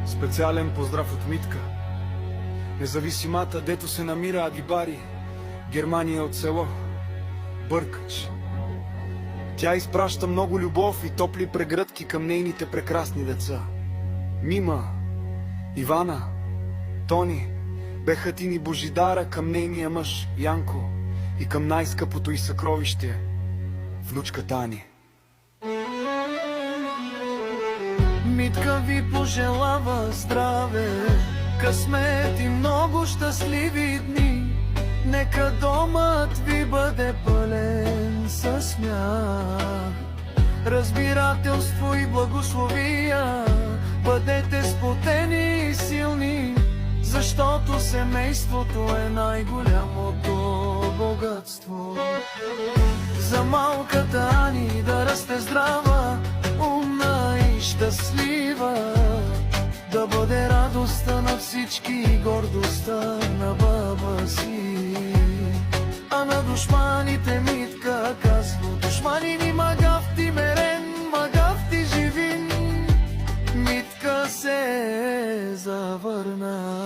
Специален поздрав от Митка, независимата, дето се намира Агибари, Германия, от село Бъркач. Тя изпраща много любов и топли прегръдки към нейните прекрасни деца. Мима, Ивана, Тони, Бехатини Божидара, към нейния мъж Янко и към най-скъпото й съкровище, внучка Тани. Митка ви пожелава здраве, късмет и много щастливи дни. Нека домът ви бъде пълен със смях, разбирателство и благословия. Бъдете сплотени и силни, защото семейството е най-голямото богатство. За малката Ани да расте здрава, умна и щастлива, да бъде радостта на всички и гордостта на баба си. А на душманите Митка казва: душманини, магавти мерен, магавти живин. Митка се завърна.